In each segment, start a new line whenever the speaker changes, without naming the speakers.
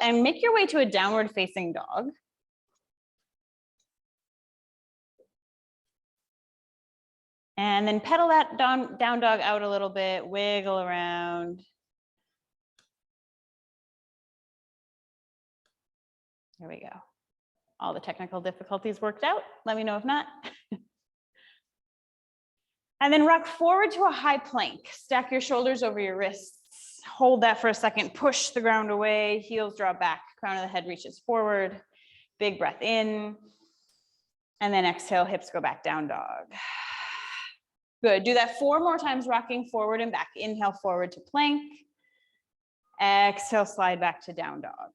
and make your way to a downward facing dog. And then pedal that down dog out a little bit, wiggle around. There we go. All the technical difficulties worked out. Let me know if not. And then rock forward to a high plank. Stack your shoulders over your wrists. Hold that for a second. Push the ground away. Heels draw back. Crown of the head reaches forward. Big breath in. And then exhale, hips go back, down dog. Good. Do that 4 more times, rocking forward and back. Inhale, forward to plank. Exhale, slide back to down dog.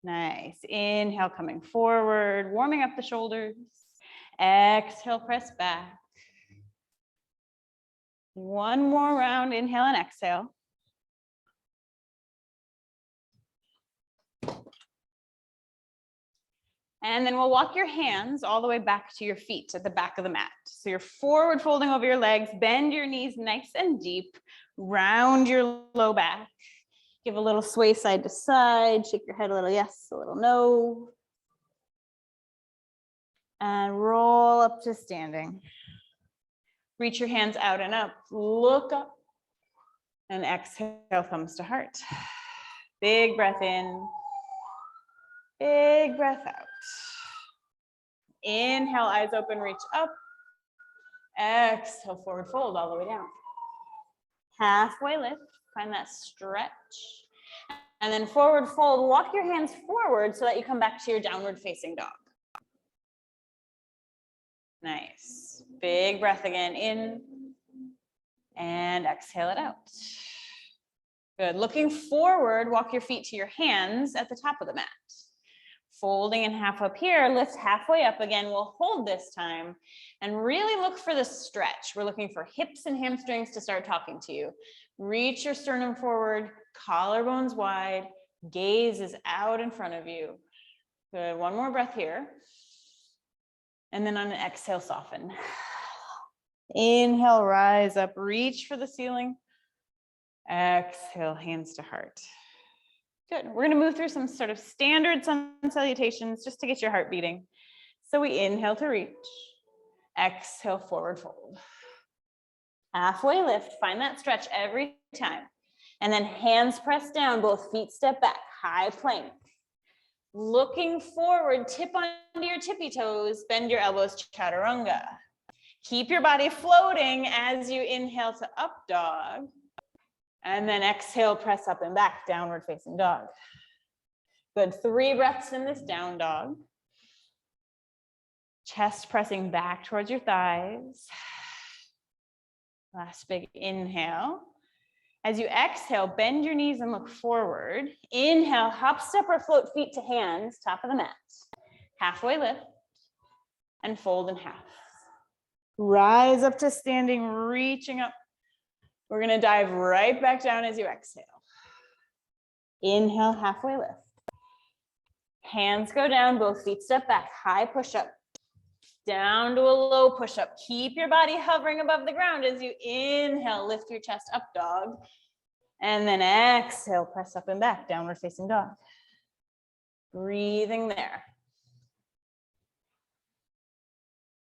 Nice. Inhale, coming forward, warming up the shoulders. Exhale, press back. 1 more round, inhale and exhale. And then we'll walk your hands all the way back to your feet at the back of the mat. So you're forward folding over your legs, bend your knees nice and deep, round your low back. Give a little sway side to side, shake your head a little yes, a little no. And roll up to standing. Reach your hands out and up, look up, and exhale, thumbs to heart. Big breath in, big breath out. Inhale, eyes open, reach up. Exhale, forward fold all the way down. Halfway lift, find that stretch. And then forward fold, walk your hands forward so that you come back to your downward facing dog. Nice. Big breath again in and exhale it out. Good. Looking forward, walk your feet to your hands at the top of the mat. Folding in half up here, lift halfway up again. We'll hold this time and really look for the stretch. We're looking for hips and hamstrings to start talking to you. Reach your sternum forward, collarbones wide, gaze is out in front of you. Good. 1 more breath here. And then on an exhale, soften. Inhale, rise up, reach for the ceiling. Exhale, hands to heart. Good. We're going to move through some sort of standard sun salutations just to get your heart beating. So we inhale to reach. Exhale, forward fold. Halfway lift. Find that stretch every time. And then hands press down, both feet step back, high plank. Looking forward, tip onto your tippy toes, bend your elbows, chaturanga. Keep your body floating as you inhale to up dog. And then exhale, press up and back, downward facing dog. Good, 3 breaths in this down dog. Chest pressing back towards your thighs. Last big inhale. As you exhale, bend your knees and look forward. Inhale, hop, step, or float feet to hands, top of the mat. Halfway lift and fold in half. Rise up to standing, reaching up. We're going to dive right back down as you exhale. Inhale, halfway lift. Hands go down, both feet step back, high push up. Down to a low push up. Keep your body hovering above the ground as you inhale, lift your chest up dog. And then exhale, press up and back, downward facing dog. Breathing there.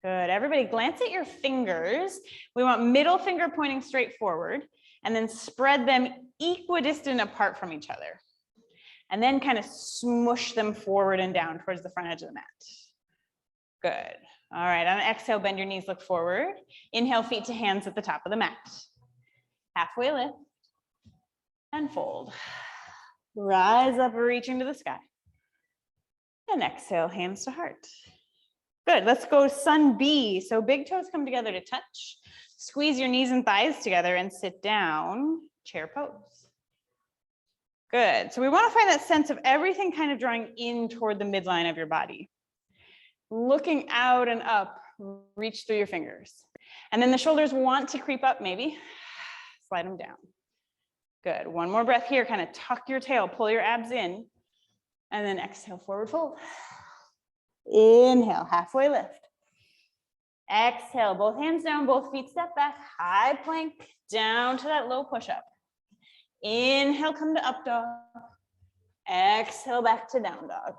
Good. Everybody glance at your fingers. We want middle finger pointing straight forward and then spread them equidistant apart from each other. And then kind of smush them forward and down towards the front edge of the mat. Good. All right. On an exhale, bend your knees, look forward. Inhale, feet to hands at the top of the mat. Halfway lift and fold. Rise up, reaching to the sky. And exhale, hands to heart. Good. Let's go sun B. So big toes come together to touch. Squeeze your knees and thighs together and sit down, chair pose. Good. So we want to find that sense of everything kind of drawing in toward the midline of your body. Looking out and up, reach through your fingers. And then the shoulders want to creep up, maybe. Slide them down. Good. 1 more breath here. Kind of tuck your tail, pull your abs in. And then exhale, forward fold. Inhale, halfway lift. Exhale, both hands down, both feet step back, high plank, down to that low push-up. Inhale, come to up dog. Exhale back to down dog.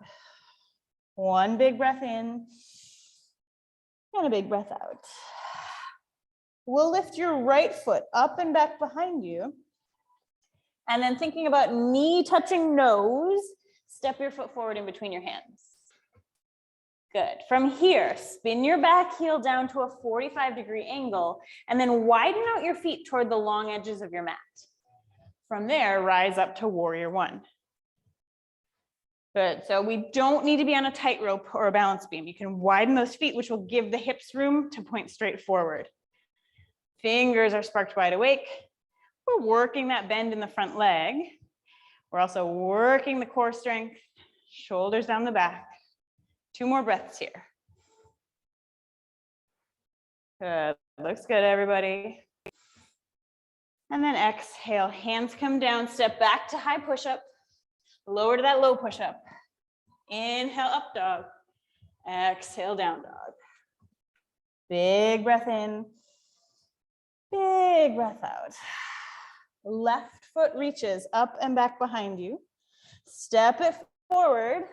One big breath in and a big breath out. We'll lift your right foot up and back behind you. And then thinking about knee touching nose, step your foot forward in between your hands. Good. From here, spin your back heel down to a 45-degree angle and then widen out your feet toward the long edges of your mat. From there, rise up to warrior one. Good. So we don't need to be on a tightrope or a balance beam. You can widen those feet, which will give the hips room to point straight forward. Fingers are sparked wide awake. We're working that bend in the front leg. We're also working the core strength, shoulders down the back. 2 more breaths here. Good. Looks good, everybody. And then exhale, hands come down, step back to high push-up, lower to that low push-up. Inhale, up dog. Exhale, down dog. Big breath in. Big breath out. Left foot reaches up and back behind you. Step it forward.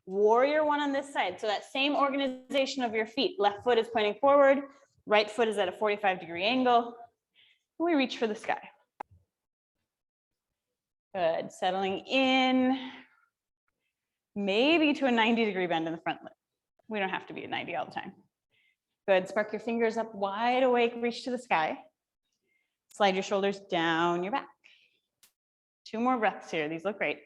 Warrior one on this side. So that same organization of your feet. Left foot is pointing forward. Right foot is at a 45-degree angle. We reach for the sky. Good. Settling in. Maybe to a 90-degree bend in the front leg. We don't have to be at 90 all the time. Good. Spark your fingers up wide awake. Reach to the sky. Slide your shoulders down your back. 2 more breaths here. These look great.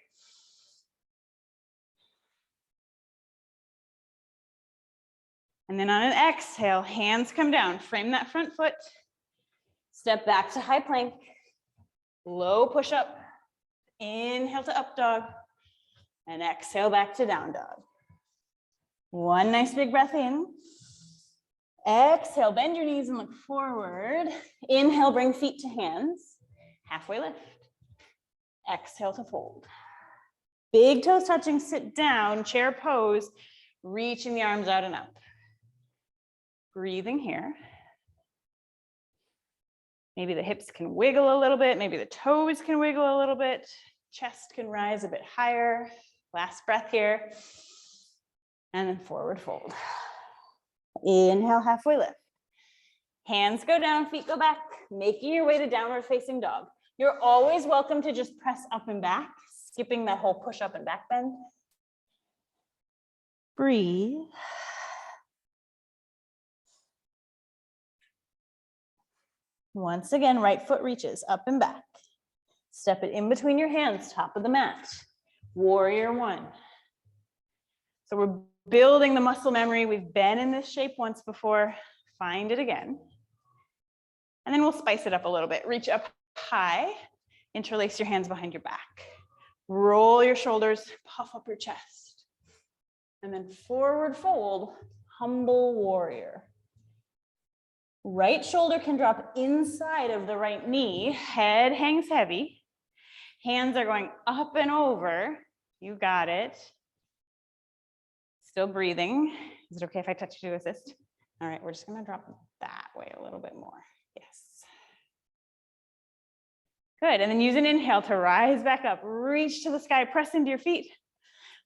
And then on an exhale, hands come down. Frame that front foot. Step back to high plank. Low push up. Inhale to up dog. And exhale back to down dog. One nice big breath in. Exhale, bend your knees and look forward. Inhale, bring feet to hands. Halfway lift. Exhale to fold. Big toes touching, sit down, chair pose, reaching the arms out and up. Breathing here. Maybe the hips can wiggle a little bit. Maybe the toes can wiggle a little bit. Chest can rise a bit higher. Last breath here. And then forward fold. Inhale, halfway lift. Hands go down, feet go back, making your way to downward facing dog. You're always welcome to just press up and back, skipping that whole push up and back bend. Breathe. Once again, right foot reaches up and back. Step it in between your hands, top of the mat. Warrior one. So we're building the muscle memory. We've been in this shape once before. Find it again. And then we'll spice it up a little bit. Reach up high, interlace your hands behind your back. Roll your shoulders, puff up your chest. And then forward fold, humble warrior. Right shoulder can drop inside of the right knee. Head hangs heavy. Hands are going up and over. You got it. Still breathing. Is it okay if I touch you to assist? All right, we're just gonna drop that way a little bit more. Yes. Good, and then use an inhale to rise back up. Reach to the sky, press into your feet.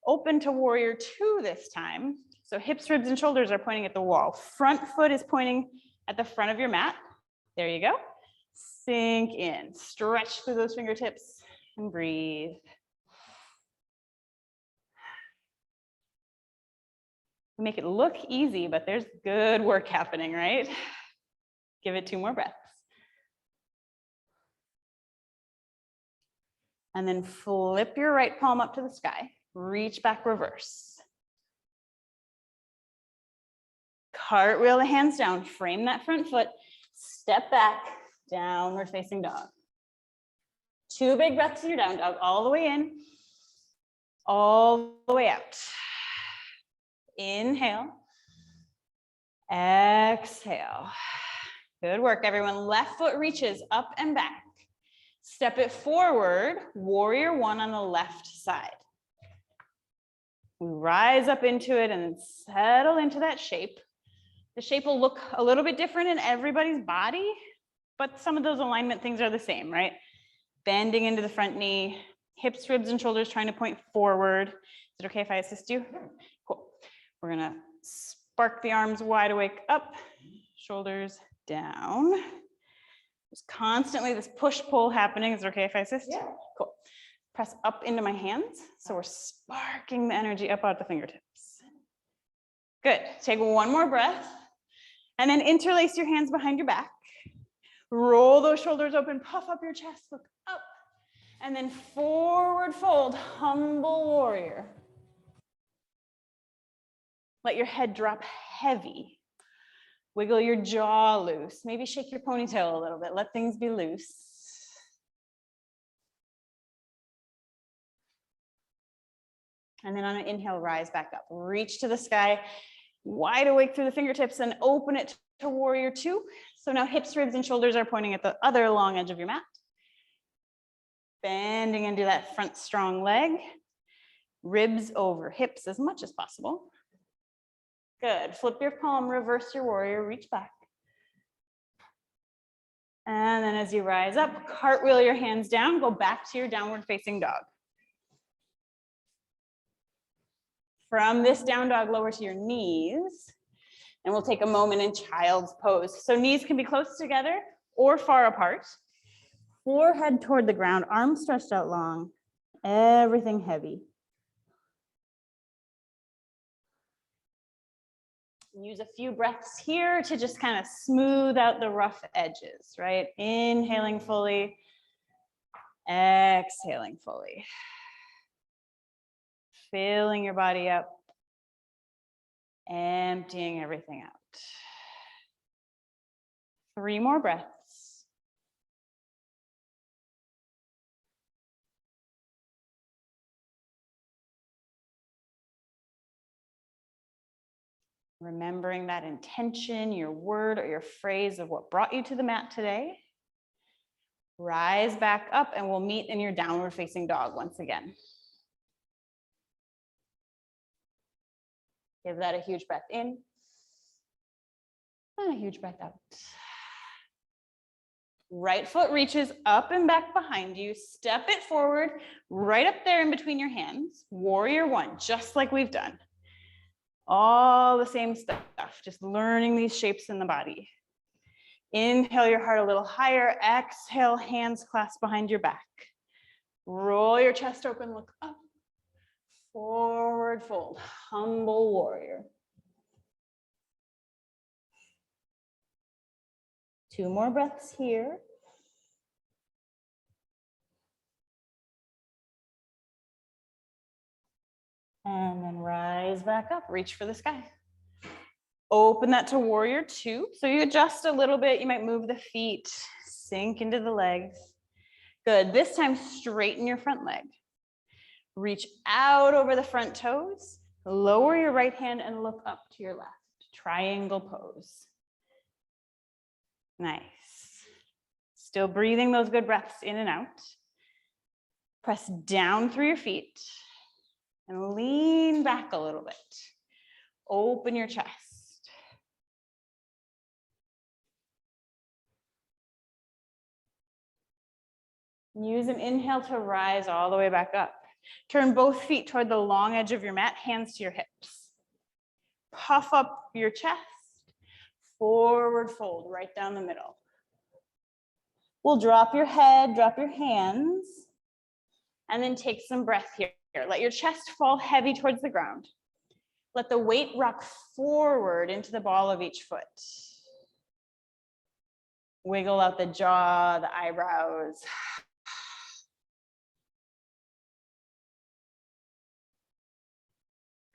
Open to warrior two this time. So hips, ribs, and shoulders are pointing at the wall. Front foot is pointing at the front of your mat. There you go. Sink in, stretch through those fingertips and breathe. Make it look easy, but there's good work happening, right? Give it 2 more breaths. And then flip your right palm up to the sky. Reach back, reverse. Cartwheel the hands down, frame that front foot, step back, downward facing dog. 2 big breaths in your down dog, all the way in, all the way out. Inhale, exhale. Good work, everyone. Left foot reaches up and back. Step it forward, warrior one on the left side. We rise up into it and settle into that shape. The shape will look a little bit different in everybody's body, but some of those alignment things are the same, right? Bending into the front knee, Hips, ribs, and shoulders trying to point forward. Is it okay if I assist you? Cool. We're gonna spark the arms wide awake up, shoulders down. There's constantly this push-pull happening. Is it okay if I assist? Yeah. Cool. Press up into my hands. So we're sparking the energy up out the fingertips. Good. Take one more breath. And then interlace your hands behind your back. Roll those shoulders open, puff up your chest, look up. And then forward fold, humble warrior. Let your head drop heavy. Wiggle your jaw loose. Maybe shake your ponytail a little bit. Let things be loose. And then on an inhale, rise back up. Reach to the sky, wide awake through the fingertips, and open it to warrior two. So now hips, ribs, and shoulders are pointing at the other long edge of your mat. Bending into that front strong leg. Ribs over hips as much as possible. Good. Flip your palm, reverse your warrior, reach back. And then as you rise up, cartwheel your hands down, go back to your downward facing dog. From this down dog, lower to your knees. And we'll take a moment in child's pose. So knees can be close together or far apart. Forehead toward the ground, arms stretched out long, everything heavy. Use a few breaths here to just kind of smooth out the rough edges, right? Inhaling fully, exhaling fully. Filling your body up, emptying everything out. 3 more breaths. Remembering that intention, your word or your phrase of what brought you to the mat today. Rise back up and we'll meet in your downward facing dog once again. Give that a huge breath in and a huge breath out. Right foot reaches up and back behind you. Step it forward, right up there in between your hands. Warrior one, just like we've done. All the same stuff, just learning these shapes in the body. Inhale your heart a little higher. Exhale, hands clasped behind your back. Roll your chest open, look up. Forward fold, humble warrior. 2 more breaths here. And then rise back up, reach for the sky. Open that to warrior two. So you adjust a little bit. You might move the feet, sink into the legs. Good. This time, straighten your front leg. Reach out over the front toes. Lower your right hand and look up to your left. Triangle pose. Nice. Still breathing those good breaths in and out. Press down through your feet and lean back a little bit. Open your chest. Use an inhale to rise all the way back up. Turn both feet toward the long edge of your mat, hands to your hips. Puff up your chest. Forward fold right down the middle. We'll drop your head, drop your hands, and then take some breath here. Let your chest fall heavy towards the ground. Let the weight rock forward into the ball of each foot. Wiggle out the jaw, the eyebrows.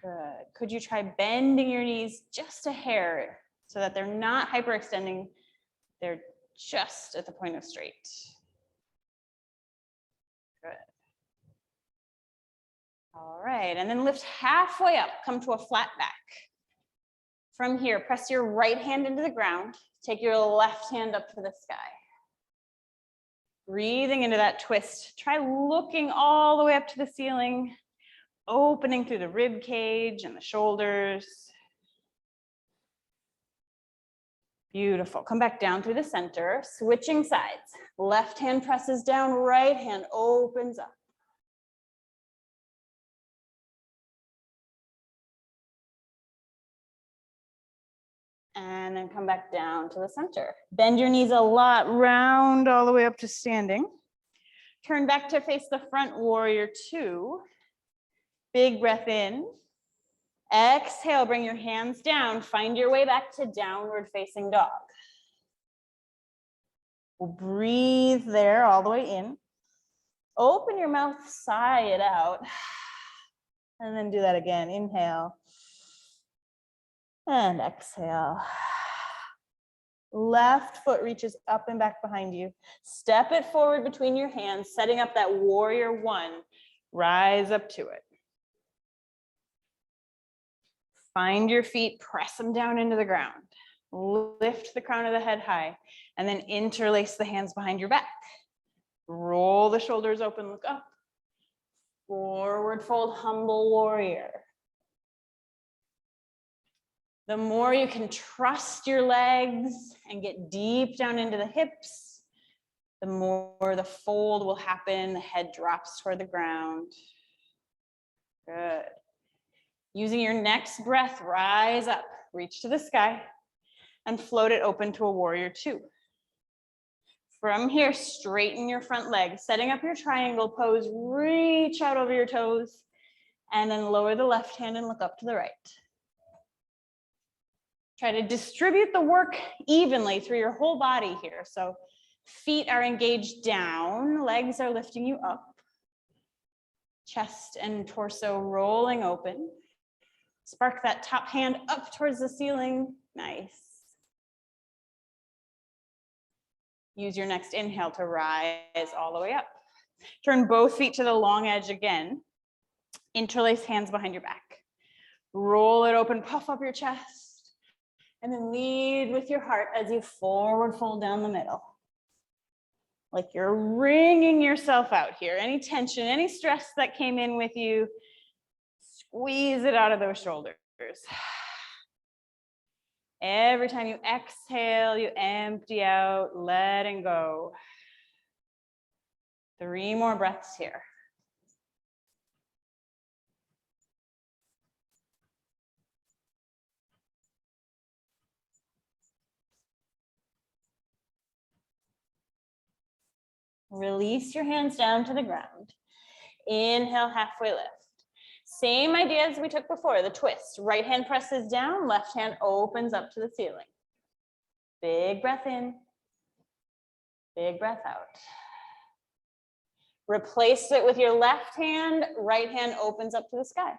Good. Could you try bending your knees just a hair so that they're not hyperextending, they're just at the point of straight. Good. All right, and then lift halfway up, come to a flat back. From here, press your right hand into the ground, take your left hand up to the sky. Breathing into that twist, try looking all the way up to the ceiling, opening through the rib cage and the shoulders. Beautiful. Come back down through the center, switching sides. Left hand presses down, right hand opens up. And then come back down to the center. Bend your knees a lot, round all the way up to standing. Turn back to face the front, warrior two. Big breath in. Exhale, bring your hands down. Find your way back to downward facing dog. We'll breathe there all the way in. Open your mouth, sigh it out. And then do that again. Inhale. And exhale. Left foot reaches up and back behind you. Step it forward between your hands, setting up that warrior one. Rise up to it. Find your feet, press them down into the ground. Lift the crown of the head high, and then interlace the hands behind your back. Roll the shoulders open, look up. Forward fold, humble warrior. The more you can trust your legs and get deep down into the hips, the more the fold will happen, the head drops toward the ground. Good. Using your next breath, rise up, reach to the sky, and float it open to a warrior two. From here, straighten your front leg, setting up your triangle pose, reach out over your toes, and then lower the left hand and look up to the right. Try to distribute the work evenly through your whole body here. So feet are engaged down, legs are lifting you up, chest and torso rolling open. Spark that top hand up towards the ceiling. Nice. Use your next inhale to rise all the way up. Turn both feet to the long edge again. Interlace hands behind your back. Roll it open, puff up your chest. And then lead with your heart as you forward fold down the middle. Like you're wringing yourself out here. Any tension, any stress that came in with you, squeeze it out of those shoulders. Every time you exhale, you empty out, letting go. 3 more breaths here. Release your hands down to the ground. Inhale, halfway lift. Same idea as we took before, the twist. Right hand presses down, left hand opens up to the ceiling. Big breath in, big breath out. Replace it with your left hand, right hand opens up to the sky.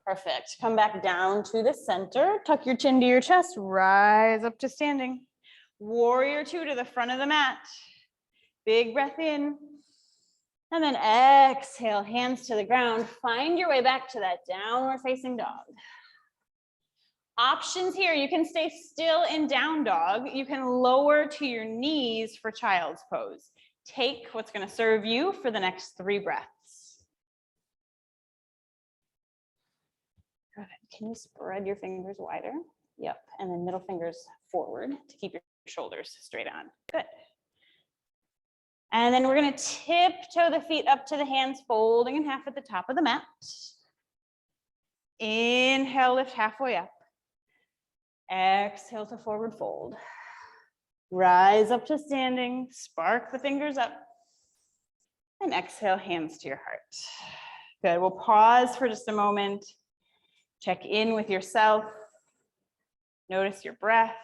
Perfect. Come back down to the center, tuck your chin to your chest, rise up to standing. Warrior two to the front of the mat. Big breath in. And then exhale, hands to the ground. Find your way back to that downward facing dog. Options here, you can stay still in down dog. You can lower to your knees for child's pose. Take what's going to serve you for the next 3 breaths. Good. Can you spread your fingers wider? Yep. And then middle fingers forward to keep your shoulders straight on. Good. And then we're going to tiptoe the feet up to the hands, folding in half at the top of the mat. Inhale, lift halfway up. Exhale to forward fold. Rise up to standing, spark the fingers up. And exhale, hands to your heart. Good, we'll pause for just a moment. Check in with yourself. Notice your breath.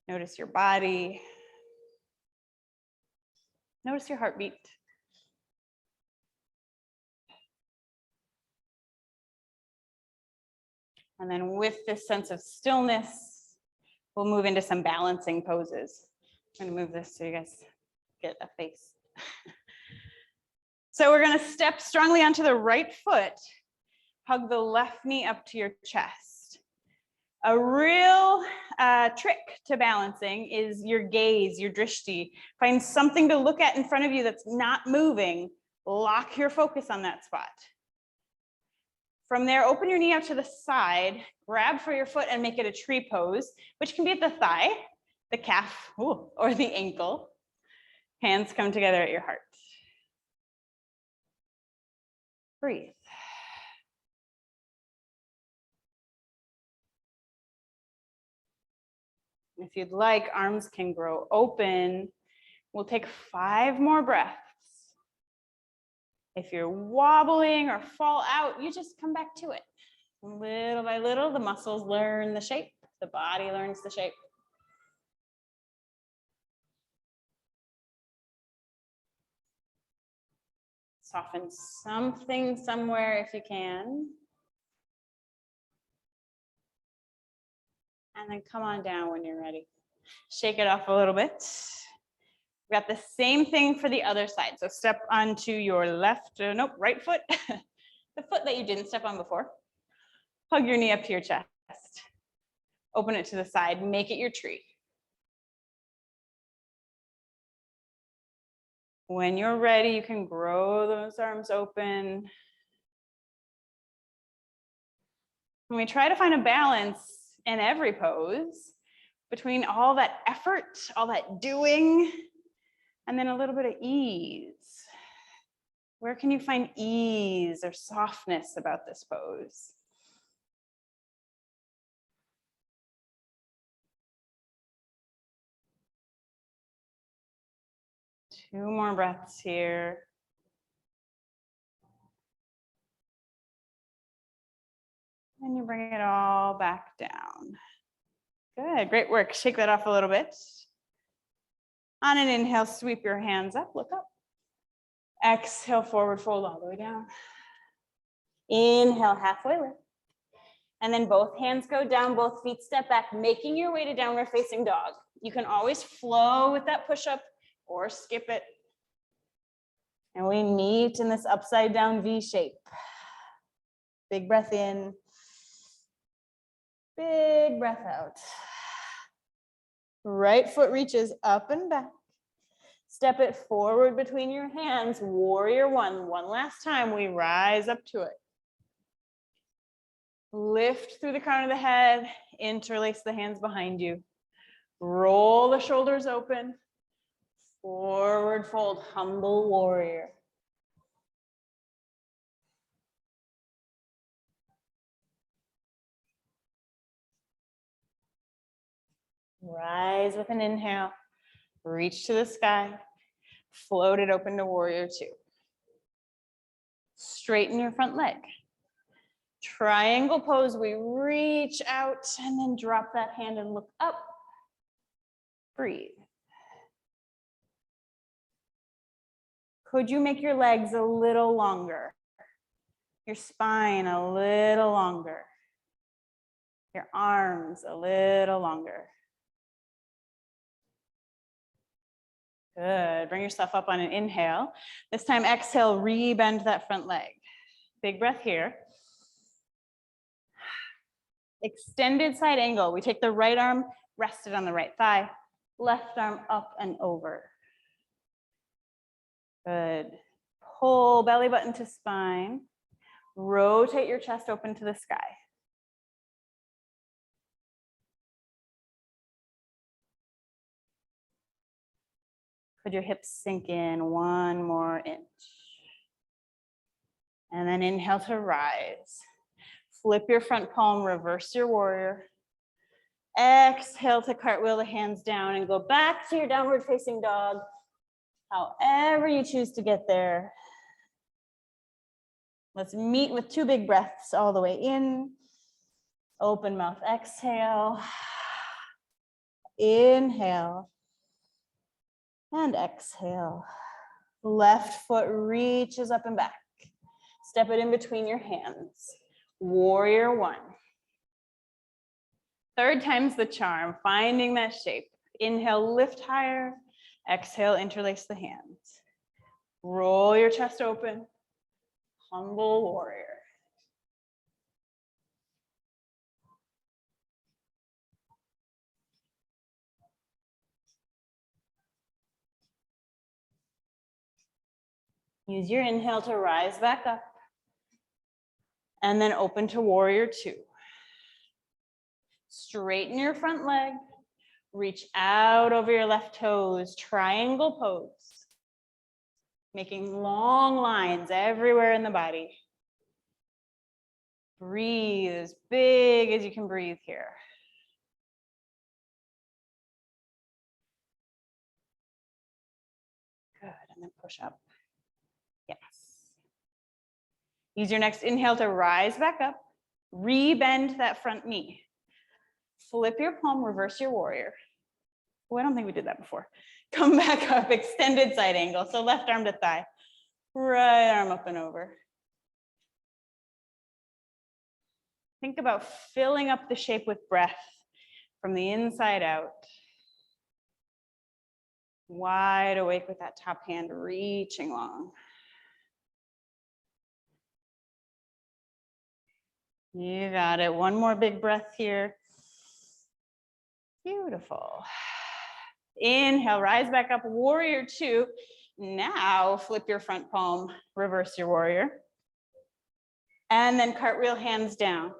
Notice your body. Notice your heartbeat. And then with this sense of stillness, we'll move into some balancing poses. I'm gonna move this so you guys get a face. So we're gonna step strongly onto the right foot, hug the left knee up to your chest. A real trick to balancing is your gaze, your drishti. Find something to look at in front of you that's not moving. Lock your focus on that spot. From there, open your knee out to the side, grab for your foot and make it a tree pose, which can be at the thigh, the calf, or the ankle. Hands come together at your heart. Breathe. If you'd like, arms can grow open. We'll take 5 more breaths. If you're wobbling or fall out, you just come back to it. Little by little, the muscles learn the shape, the body learns the shape. Soften something somewhere if you can. And then come on down when you're ready. Shake it off a little bit. We've got the same thing for the other side. So step onto your left, right foot, the foot that you didn't step on before. Hug your knee up to your chest. Open it to the side, make it your tree. When you're ready, you can grow those arms open. And we try to find a balance in every pose between all that effort, all that doing, and then a little bit of ease. Where can you find ease or softness about this pose? Two more breaths here. And you bring it all back down. Good, great work. Shake that off a little bit. On an inhale, sweep your hands up, look up. Exhale, forward fold all the way down. Inhale, halfway lift. And then both hands go down, both feet step back, making your way to downward facing dog. You can always flow with that push-up or skip it. And we meet in this upside down V shape. Big breath in. Big breath out. Right foot reaches up and back. Step it forward between your hands. Warrior one. One last time, we rise up to it. Lift through the crown of the head. Interlace the hands behind you. Roll the shoulders open. Forward fold, humble warrior. Rise with an inhale. Reach to the sky. Float it open to warrior two. Straighten your front leg. Triangle pose, we reach out and then drop that hand and look up. Breathe. Could you make your legs a little longer? Your spine a little longer. Your arms a little longer. Good, bring yourself up on an inhale. This time exhale, re-bend that front leg. Big breath here. Extended side angle. We take the right arm, rest it on the right thigh. Left arm up and over. Good. Pull belly button to spine. Rotate your chest open to the sky. Could your hips sink in one more inch? And then inhale to rise. Flip your front palm, reverse your warrior. Exhale to cartwheel the hands down and go back to your downward facing dog. However you choose to get there. Let's meet with 2 big breaths all the way in. Open mouth, exhale. Inhale. And exhale. Left foot reaches up and back. Step it in between your hands. Warrior one. Third time's the charm, finding that shape. Inhale, lift higher. Exhale, interlace the hands. Roll your chest open. Humble warrior. Use your inhale to rise back up. And then open to warrior two. Straighten your front leg. Reach out over your left toes, triangle pose. Making long lines everywhere in the body. Breathe as big as you can breathe here. and then push up. Yes. Use your next inhale to rise back up, rebend that front knee. Flip your palm, reverse your warrior. Oh, I don't think we did that before. Come back up, extended side angle. So left arm to thigh, right arm up and over. Think about filling up the shape with breath from the inside out. Wide awake with that top hand reaching long. You got it. One more big breath here. Beautiful. Inhale, rise back up, warrior two. Now flip your front palm, reverse your warrior. And then cartwheel hands down.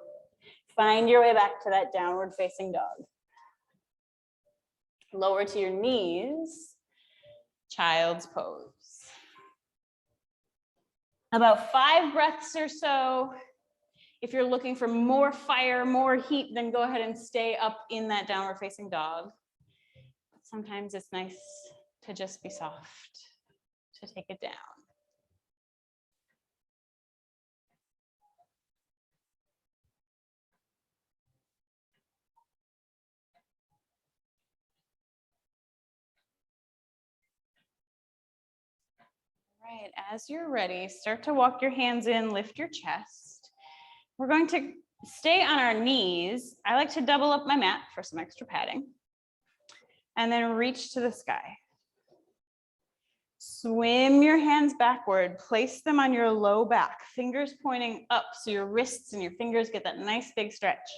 Find your way back to that downward facing dog. Lower to your knees, child's pose. About 5 breaths or so. If you're looking for more fire, more heat, then go ahead and stay up in that downward facing dog. Sometimes it's nice to just be soft, to take it down. All right, as you're ready, start to walk your hands in, lift your chest. We're going to stay on our knees. I like to double up my mat for some extra padding. And then reach to the sky. Swim your hands backward, place them on your low back, fingers pointing up so your wrists and your fingers get that nice big stretch.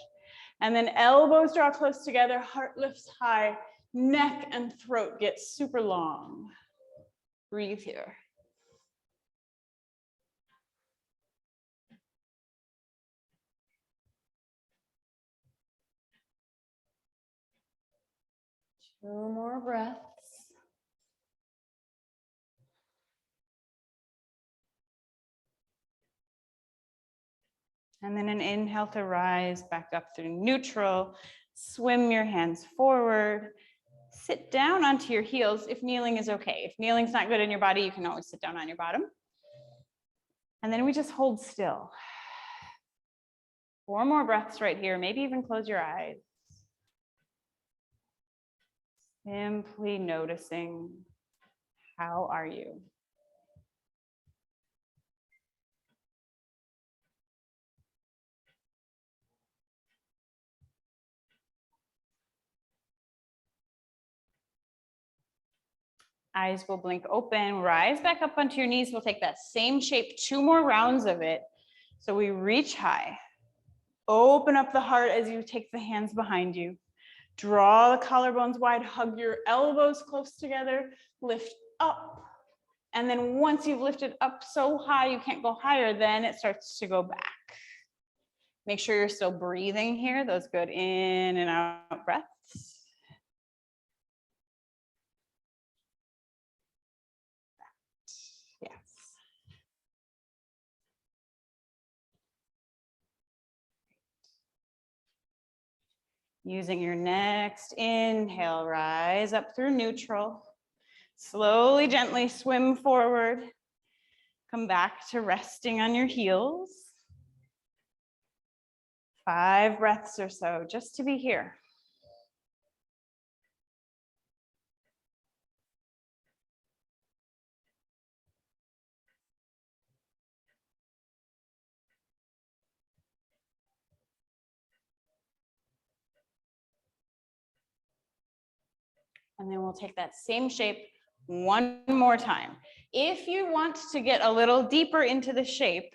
And then elbows draw close together, heart lifts high, neck and throat get super long. Breathe here. Two more breaths. And then an inhale to rise back up through neutral. Swim your hands forward. Sit down onto your heels if kneeling is okay. If kneeling's not good in your body, you can always sit down on your bottom. And then we just hold still. 4 more breaths right here. Maybe even close your eyes. Simply noticing, how are you? Eyes will blink open, rise back up onto your knees. We'll take that same shape, 2 more rounds of it. So we reach high, open up the heart as you take the hands behind you. Draw the collarbones wide, hug your elbows close together, lift up. And then once you've lifted up so high, you can't go higher, then it starts to go back. Make sure you're still breathing here, those good in and out breaths. Yes. Using your next inhale, rise up through neutral. Slowly, gently swim forward. Come back to resting on your heels. 5 breaths or so, just to be here. And then we'll take that same shape one more time. If you want to get a little deeper into the shape,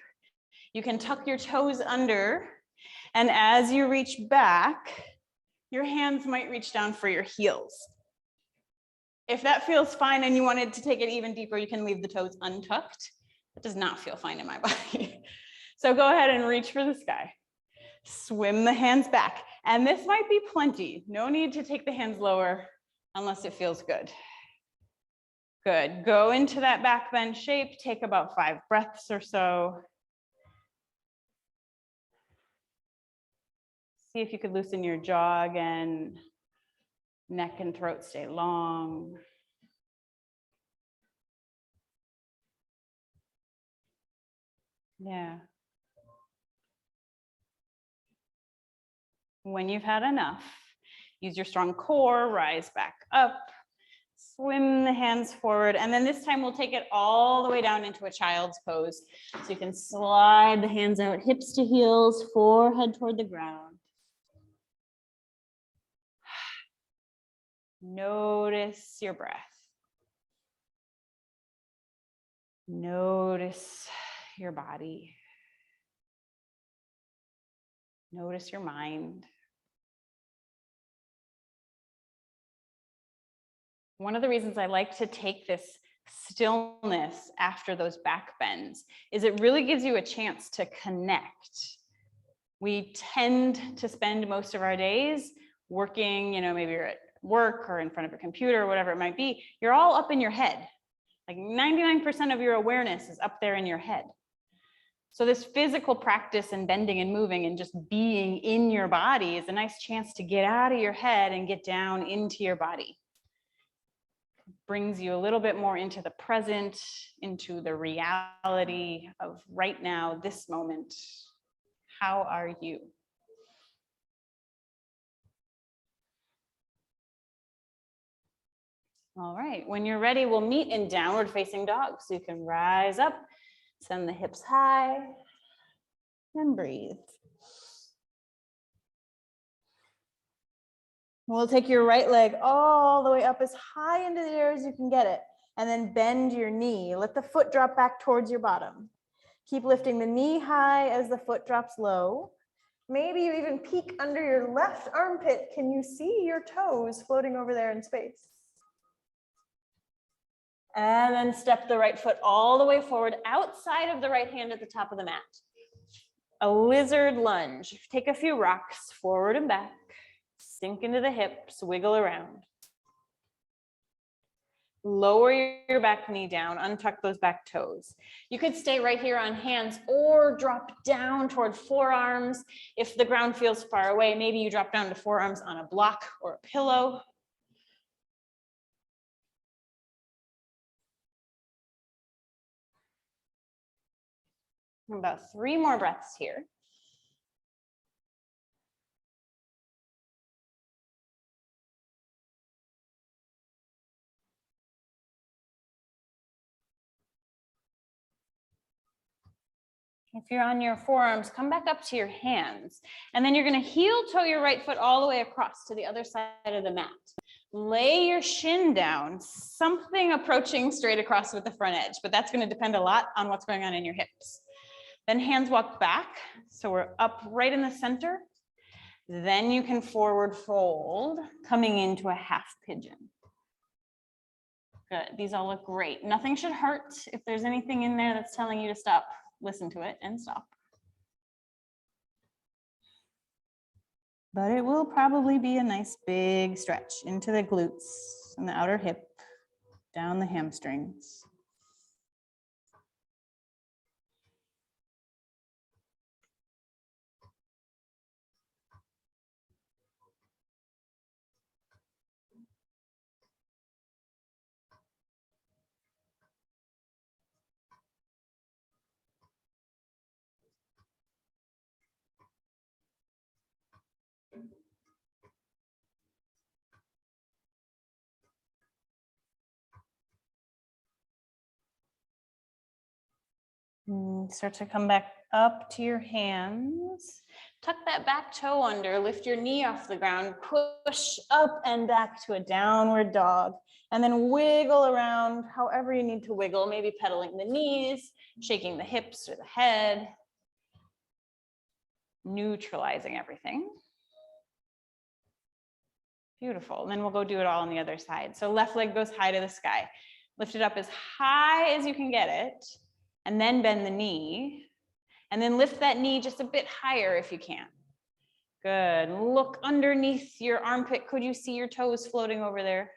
you can tuck your toes under, and as you reach back, your hands might reach down for your heels. If that feels fine and you wanted to take it even deeper, you can leave the toes untucked. That does not feel fine in my body. So go ahead and reach for the sky. Swim the hands back. And this might be plenty. No need to take the hands lower unless it feels good. Good. Go into that back bend shape. Take about 5 breaths or so. See if you could loosen your jaw again. Neck and throat stay long. Yeah. When you've had enough, use your strong core, rise back up, swim the hands forward, and then this time we'll take it all the way down into a child's pose. So you can slide the hands out, hips to heels, forehead toward the ground. Notice your breath. Notice your body. Notice your mind. One of the reasons I like to take this stillness after those back bends is it really gives you a chance to connect. We tend to spend most of our days working, maybe you're at work or in front of your computer or whatever it might be. You're all up in your head. Like 99% of your awareness is up there in your head. So this physical practice and bending and moving and just being in your body is a nice chance to get out of your head and get down into your body. Brings you a little bit more into the present, into the reality of right now, this moment. How are you? All right, when you're ready, we'll meet in downward facing dog. So you can rise up, send the hips high, and breathe. We'll take your right leg all the way up as high into the air as you can get it, and then bend your knee. Let the foot drop back towards your bottom. Keep lifting the knee high as the foot drops low. Maybe you even peek under your left armpit. Can you see your toes floating over there in space? And then step the right foot all the way forward outside of the right hand at the top of the mat. A lizard lunge. Take a few rocks forward and back. Sink into the hips, wiggle around. Lower your back knee down, untuck those back toes. You could stay right here on hands or drop down toward forearms. If the ground feels far away, maybe you drop down to forearms on a block or a pillow. About 3 more breaths here. If you're on your forearms, come back up to your hands. And then you're going to heel toe your right foot all the way across to the other side of the mat. Lay your shin down, something approaching straight across with the front edge, but that's going to depend a lot on what's going on in your hips. Then hands walk back. So we're up right in the center. Then you can forward fold, coming into a half pigeon. Good. These all look great. Nothing should hurt. If there's anything in there that's telling you to stop, listen to it and stop. But it will probably be a nice big stretch into the glutes and the outer hip, down the hamstrings. Start to come back up to your hands. Tuck that back toe under, lift your knee off the ground, push up and back to a downward dog, and then wiggle around however you need to wiggle, maybe pedaling the knees, shaking the hips or the head, neutralizing everything. Beautiful. And then we'll go do it all on the other side. So left leg goes high to the sky. Lift it up as high as you can get it. And then bend the knee, and then lift that knee just a bit higher if you can. Good. Look underneath your armpit. Could you see your toes floating over there?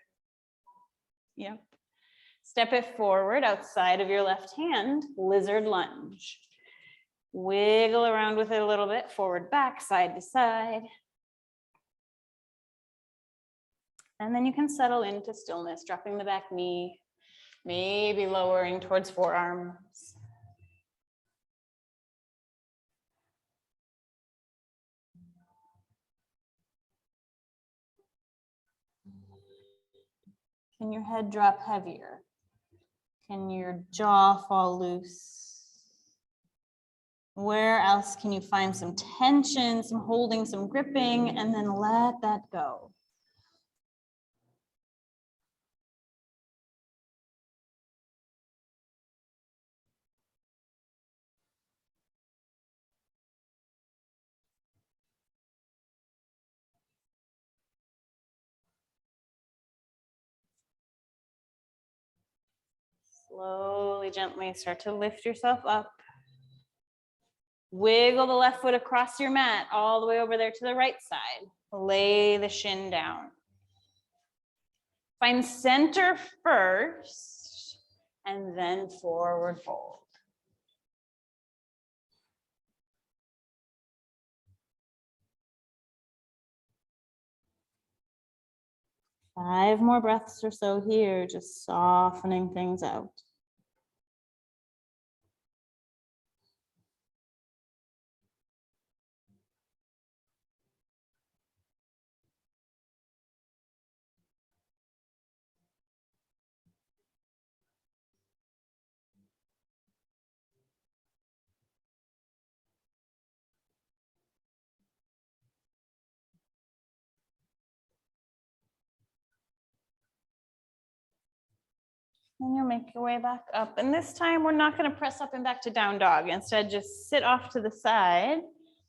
Yep. Step it forward outside of your left hand, lizard lunge. Wiggle around with it a little bit, forward, back, side to side. And then you can settle into stillness, dropping the back knee, maybe lowering towards forearms. Can your head drop heavier? Can your jaw fall loose? Where else can you find some tension, some holding, some gripping, and then let that go? Slowly, gently start to lift yourself up. Wiggle the left foot across your mat all the way over there to the right side. Lay the shin down. Find center first and then forward fold. Five more breaths or so here, just softening things out. And you'll make your way back up. And this time we're not going to press up and back to down dog. Instead, just sit off to the side,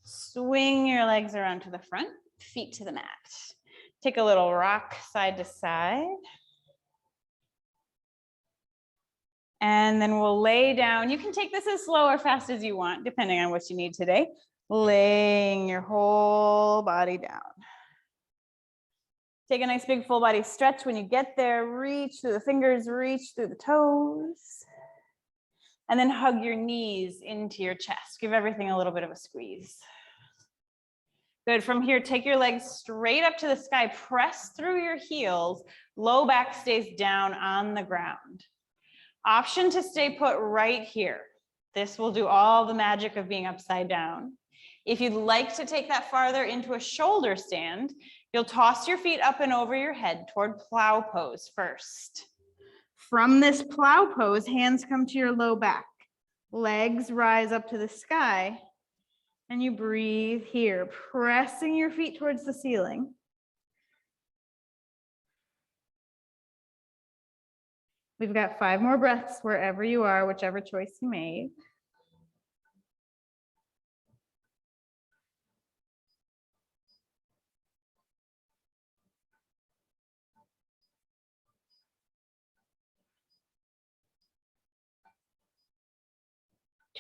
swing your legs around to the front, feet to the mat. Take a little rock side to side. And then we'll lay down. You can take this as slow or fast as you want, depending on what you need today. Laying your whole body down. Take a nice big full body stretch. When you get there, reach through the fingers, reach through the toes. And then hug your knees into your chest. Give everything a little bit of a squeeze. Good. From here, take your legs straight up to the sky. Press through your heels. Low back stays down on the ground. Option to stay put right here. This will do all the magic of being upside down. If you'd like to take that farther into a shoulder stand, you'll toss your feet up and over your head toward plow pose first. From this plow pose, hands come to your low back. Legs rise up to the sky. And you breathe here, pressing your feet towards the ceiling. We've got 5 more breaths wherever you are, whichever choice you made.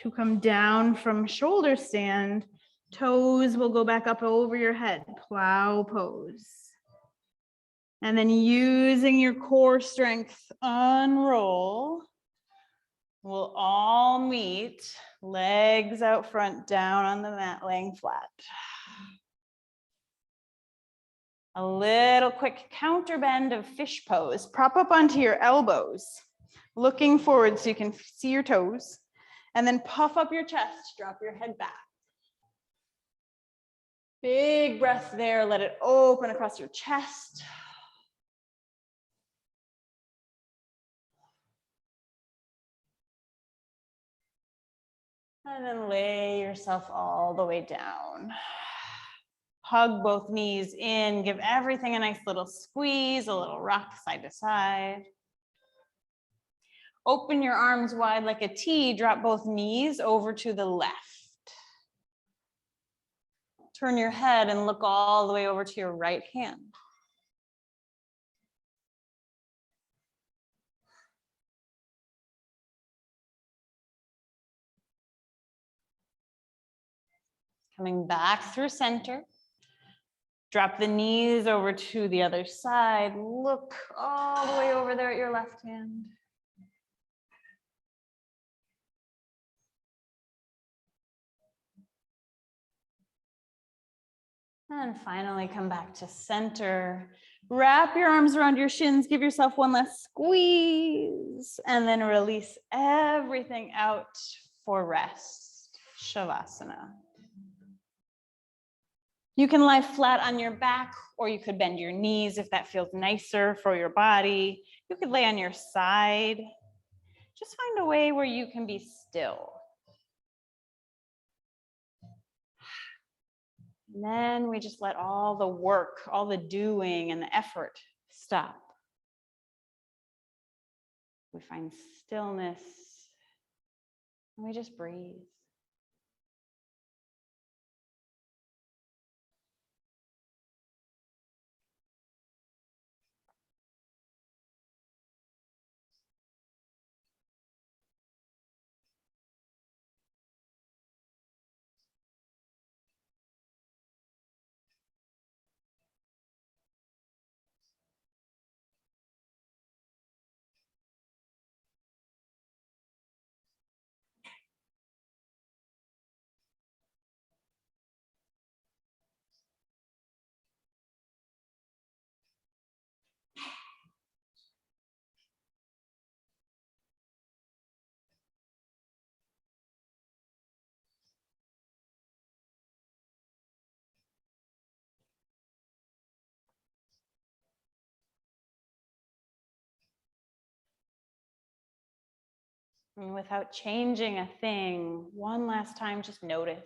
To come down from shoulder stand, toes will go back up over your head, plow pose. And then using your core strength, unroll. We'll all meet, legs out front, down on the mat, laying flat. A little quick counter bend of fish pose. Prop up onto your elbows, looking forward so you can see your toes. And then puff up your chest, drop your head back. Big breath there, let it open across your chest. And then lay yourself all the way down. Hug both knees in, give everything a nice little squeeze, a little rock side to side. Open your arms wide like a T, drop both knees over to the left. Turn your head and look all the way over to your right hand. Coming back through center. Drop the knees over to the other side. Look all the way over there at your left hand. And finally, come back to center. Wrap your arms around your shins. Give yourself one last squeeze. And then release everything out for rest. Shavasana. You can lie flat on your back, or you could bend your knees if that feels nicer for your body. You could lay on your side. Just find a way where you can be still. And then we just let all the work, all the doing and the effort stop. We find stillness and we just breathe. And without changing a thing, one last time, just notice.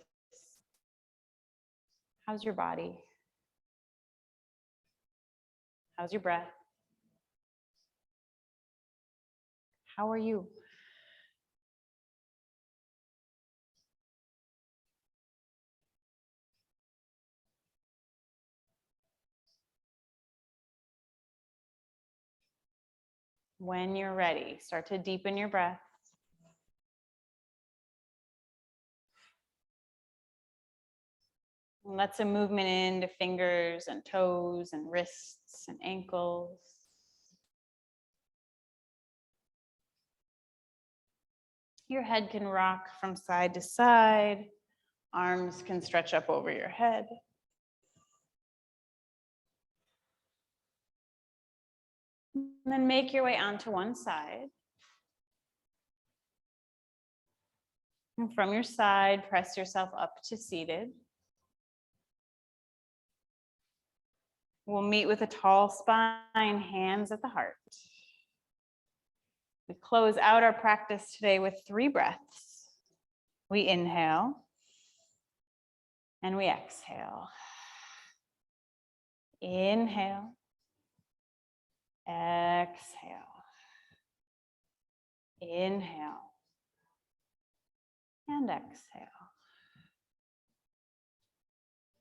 How's your body? How's your breath? How are you? When you're ready, start to deepen your breath. And let some movement into fingers and toes and wrists and ankles. Your head can rock from side to side. Arms can stretch up over your head. And then make your way onto one side. And from your side, press yourself up to seated. We'll meet with a tall spine, hands at the heart. We close out our practice today with 3 breaths. We inhale and we exhale. Inhale, exhale. Inhale and exhale.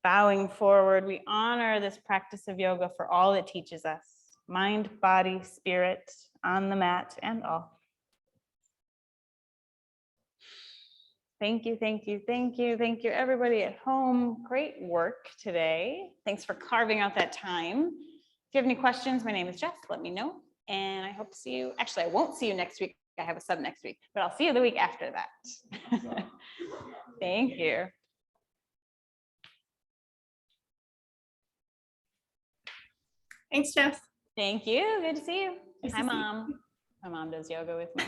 Bowing forward, we honor this practice of yoga for all it teaches us. Mind, body, spirit, on the mat and all. Thank you, thank you, thank you, thank you, everybody at home. Great work today. Thanks for carving out that time. If you have any questions, my name is Jess. Let me know. And I hope to see you. Actually, I won't see you next week. I have a sub next week, but I'll see you the week after that. Thank you.
Thanks, Jess.
Thank you. Good to see you.
Nice to
Hi,
see you.
Mom. My mom does yoga with me.